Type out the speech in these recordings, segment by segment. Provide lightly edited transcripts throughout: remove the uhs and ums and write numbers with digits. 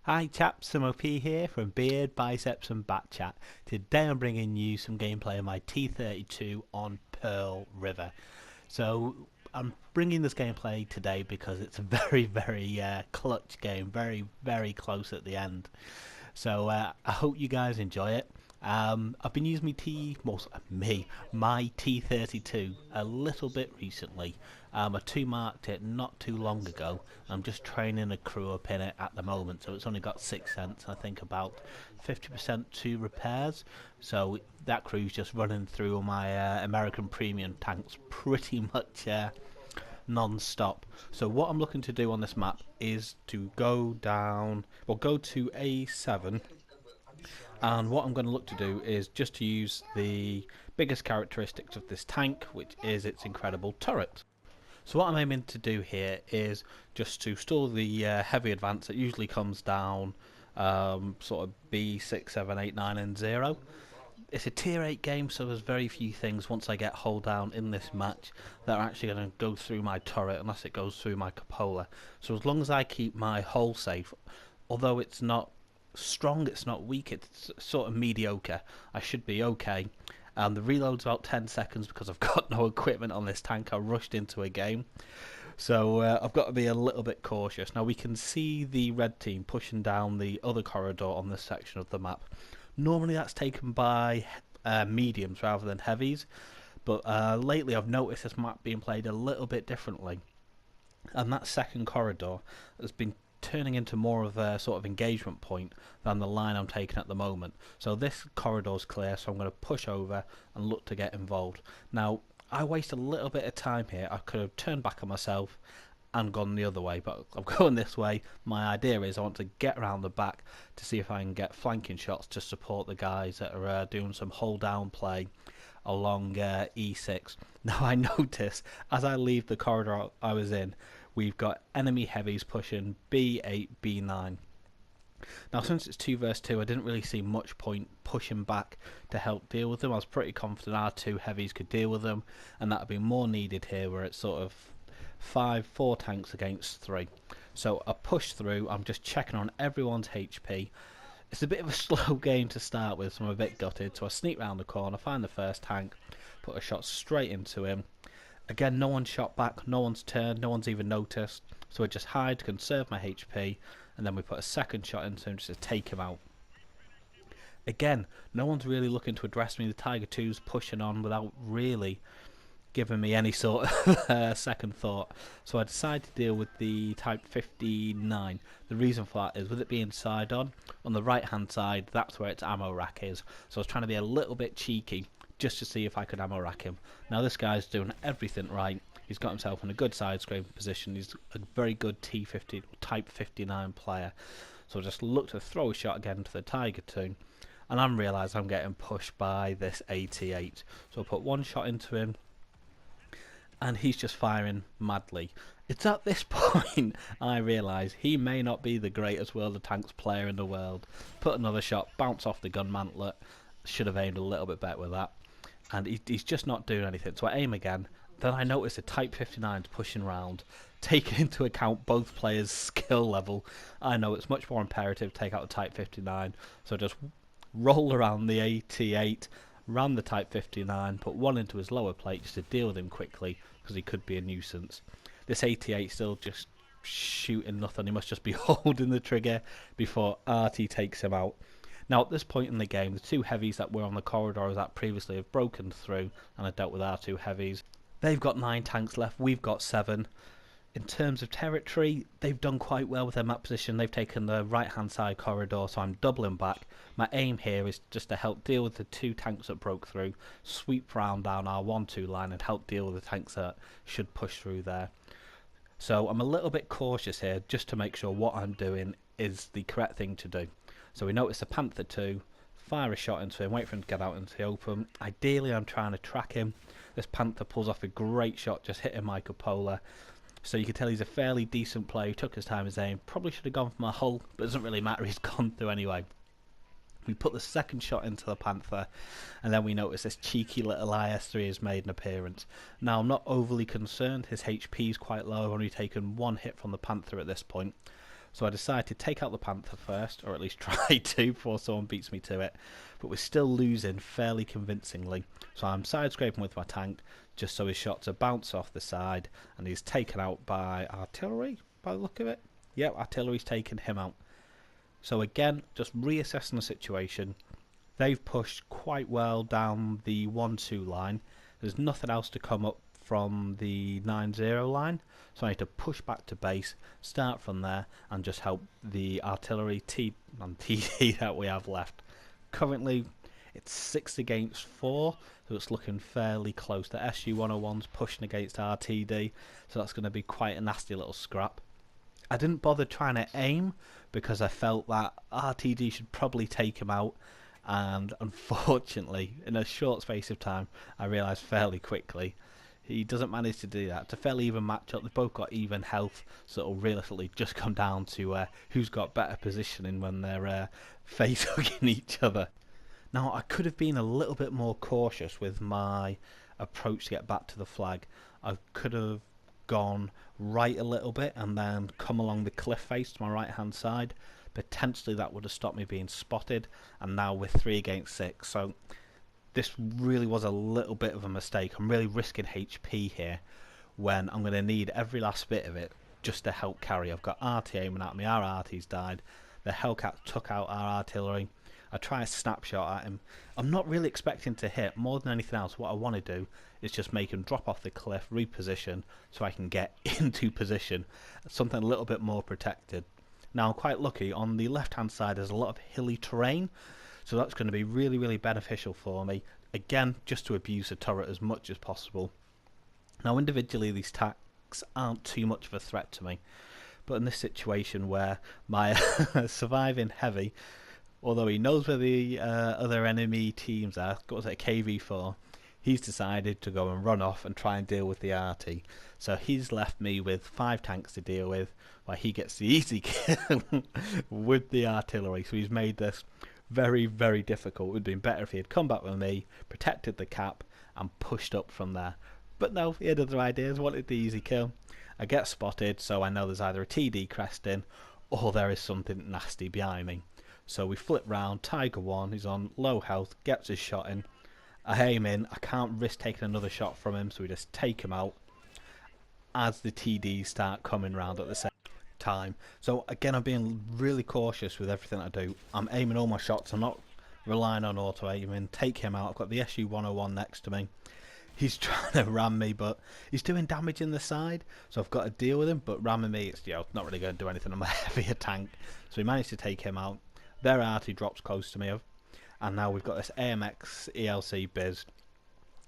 Hi chaps, Sam OP here from Beard, Biceps and Batchat. Today I'm bringing you some gameplay of my T32 on Pearl River. So I'm bringing this gameplay today because it's a very clutch game, very close at the end. So I hope you guys enjoy it. I've been using my T32 a little bit recently. I two marked it not too long ago. I'm just training a crew up in it at the moment, so it's only got 6 cents. I think about 50% to repairs. So that crew's just running through my American premium tanks pretty much non-stop. So what I'm looking to do on this map is to go down, well, go to A7, and what I'm going to look to do is just to use the biggest characteristics of this tank, which is its incredible turret. So what I'm aiming to do here is just to store the heavy advance. It usually comes down sort of B, 6, 7, 8, 9 and 0. It's a tier 8 game, so there's very few things once I get hull down in this match that are actually going to go through my turret unless it goes through my cupola. So as long as I keep my hull safe, although it's not strong, it's not weak, it's sort of mediocre, I should be okay. The reload's about 10 seconds because I've got no equipment on this tank. I rushed into a game. So I've got to be a little bit cautious. Now we can see the red team pushing down the other corridor on this section of the map. Normally that's taken by mediums rather than heavies, but lately I've noticed this map being played a little bit differently. And that second corridor has been turning into more of a sort of engagement point than the line I'm taking at the moment. So this corridor's clear, so I'm going to push over and look to get involved. Now, I waste a little bit of time here. I could have turned back on myself and gone the other way, but I'm going this way. My idea is I want to get around the back to see if I can get flanking shots to support the guys that are doing some hold down play along E6. Now I notice as I leave the corridor I was in, we've got enemy heavies pushing B8, B9. Now since it's 2 versus 2, I didn't really see much point pushing back to help deal with them. I was pretty confident our 2 heavies could deal with them, and that would be more needed here where it's sort of 4 tanks against 3. So I push through, I'm just checking on everyone's HP. It's a bit of a slow game to start with, so I'm a bit gutted. So I sneak round the corner, find the first tank, put a shot straight into him. Again, no one's shot back, no one's turned, no one's even noticed. So I just hide, conserve my HP, and then we put a second shot into him just to take him out. Again, no one's really looking to address me. The Tiger 2's pushing on without really giving me any sort of second thought. So I decided to deal with the Type 59. The reason for that is with it being side on the right hand side, that's where its ammo rack is. So I was trying to be a little bit cheeky just to see if I could ammo rack him. Now this guy's doing everything right. He's got himself in a good side scraping position. He's a very good T50 Type 59 player. So I just look to throw a shot again to the Tiger 2. And I realise I'm getting pushed by this 88. So I put one shot into him, and he's just firing madly. It's at this point I realise he may not be the greatest World of Tanks player in the world. Put another shot, bounce off the gun mantlet. Should have aimed a little bit better with that. And he's just not doing anything. So I aim again. Then I notice the Type 59's pushing round. Taking into account both players' skill level, I know it's much more imperative to take out the Type 59. So I just roll around the 88, ran the Type 59, put one into his lower plate just to deal with him quickly because he could be a nuisance. This 88 still just shooting nothing. He must just be holding the trigger before Artie takes him out. Now at this point in the game, the 2 heavies that were on the corridor as that previously have broken through, and I dealt with our 2 heavies. They've got 9 tanks left, we've got 7. In terms of territory, they've done quite well with their map position. They've taken the right hand side corridor, so I'm doubling back. My aim here is just to help deal with the 2 tanks that broke through, sweep round down our 1-2 line and help deal with the tanks that should push through there. So I'm a little bit cautious here just to make sure what I'm doing is the correct thing to do. So we notice a Panther 2, fire a shot into him, wait for him to get out into the open. Ideally I'm trying to track him. This Panther pulls off a great shot, just hitting my cupola. So you can tell he's a fairly decent player. He took his time his aim. Probably should have gone for my hull, but it doesn't really matter. He's gone through anyway. We put the second shot into the Panther, and then we notice this cheeky little IS-3 has made an appearance. Now I'm not overly concerned. His HP is quite low. I've only taken 1 hit from the Panther at this point. So I decided to take out the Panther first, or at least try to before someone beats me to it. But we're still losing fairly convincingly. So I'm side scraping with my tank just so his shots are bounce off the side, and he's taken out by artillery by the look of it. Yep, artillery's taken him out. So again, just reassessing the situation. They've pushed quite well down the 1-2 line. There's nothing else to come up from the 9-0 line, so I need to push back to base, start from there, and just help the artillery T and TD that we have left. Currently, it's 6 against 4, so it's looking fairly close. The SU-101's pushing against RTD, so that's going to be quite a nasty little scrap. I didn't bother trying to aim because I felt that RTD should probably take him out, and unfortunately, in a short space of time, I realised fairly quickly he doesn't manage to do that. It's a fairly even matchup. They've both got even health, so it'll realistically just come down to who's got better positioning when they're face hugging each other. Now, I could have been a little bit more cautious with my approach to get back to the flag. I could have gone right a little bit and then come along the cliff face to my right hand side. Potentially that would have stopped me being spotted, and now we're 3 against 6. So this really was a little bit of a mistake. I'm really risking HP here when I'm going to need every last bit of it just to help carry. I've got RT aiming at me, our RT's died. The Hellcat took out our artillery. I try a snapshot at him. I'm not really expecting to hit. More than anything else, what I want to do is just make him drop off the cliff, reposition, so I can get into position, something a little bit more protected. Now I'm quite lucky, on the left hand side there's a lot of hilly terrain, so that's going to be really, really beneficial for me. Again, just to abuse the turret as much as possible. Now individually these tanks aren't too much of a threat to me, but in this situation where my surviving heavy, although he knows where the other enemy teams are, got a KV4, he's decided to go and run off and try and deal with the RT. So he's left me with 5 tanks to deal with, while he gets the easy kill with the artillery. So he's made this very, very difficult. It would have been better if he had come back with me, protected the cap, and pushed up from there. But no, he had other ideas, wanted the easy kill. I get spotted, so I know there's either a TD cresting, or there is something nasty behind me. So we flip round, Tiger 1, he's on low health, gets his shot in. I aim in, I can't risk taking another shot from him, so we just take him out as the TDs start coming round at the same time. So again, I'm being really cautious with everything I do. I'm aiming all my shots, I'm not relying on auto aiming. Take him out, I've got the SU-101 next to me. He's trying to ram me, but he's doing damage in the side, so I've got to deal with him. But ramming me, it's not really going to do anything. I'm a heavier tank, so we managed to take him out. Their arty drops close to me, and now we've got this AMX ELC Biz.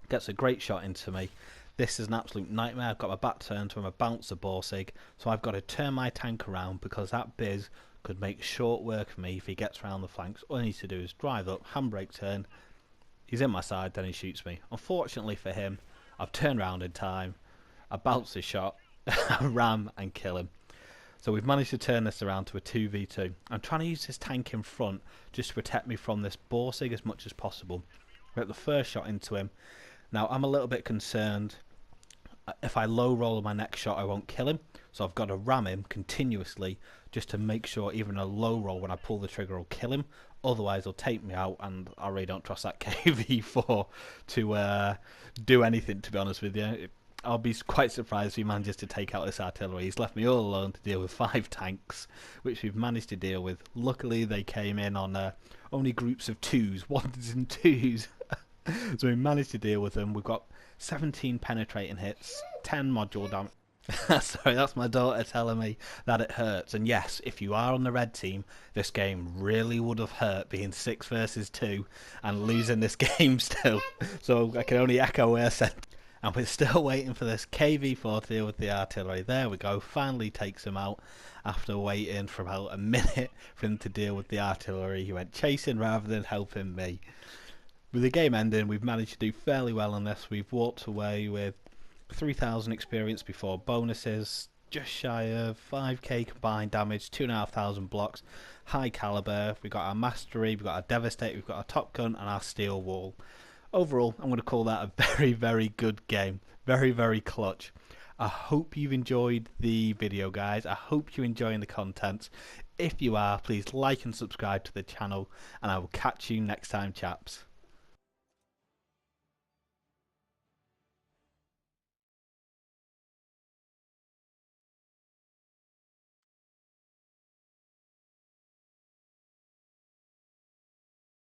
Gets a great shot into me. This is an absolute nightmare. I've got my back turned to him, a bouncer Borsig, so I've got to turn my tank around because that Biz could make short work of me if he gets around the flanks. All I need to do is drive up, handbrake turn. He's in my side, then he shoots me. Unfortunately for him, I've turned around in time. I bounce his shot, I ram and kill him. So we've managed to turn this around to a 2v2. I'm trying to use this tank in front just to protect me from this Borsig as much as possible. We get the first shot into him. Now I'm a little bit concerned. If I low roll my next shot, I won't kill him. So I've got to ram him continuously just to make sure even a low roll when I pull the trigger will kill him. Otherwise he'll take me out, and I really don't trust that KV4 to do anything, to be honest with you. I'll be quite surprised if he manages to take out this artillery. He's left me all alone to deal with 5 tanks, which we've managed to deal with. Luckily they came in on only groups of 2s, 1s and 2s. So we managed to deal with them. We've got 17 penetrating hits, 10 module damage. Sorry, that's my daughter telling me that it hurts. And yes, if you are on the red team, this game really would have hurt being 6 versus 2 and losing this game still. So I can only echo her sentiment. And we're still waiting for this KV4 to deal with the artillery. There we go, finally takes him out after waiting for about a minute for him to deal with the artillery. He went chasing rather than helping me. With the game ending, we've managed to do fairly well on this. We've walked away with 3,000 experience before bonuses, just shy of 5k combined damage, 2,500 blocks, high caliber. We've got our mastery, we've got our devastate, we've got our top gun and our steel wall. Overall, I'm going to call that a very, very good game. Very, very clutch. I hope you've enjoyed the video, guys. I hope you're enjoying the content. If you are, please like and subscribe to the channel, and I will catch you next time, chaps.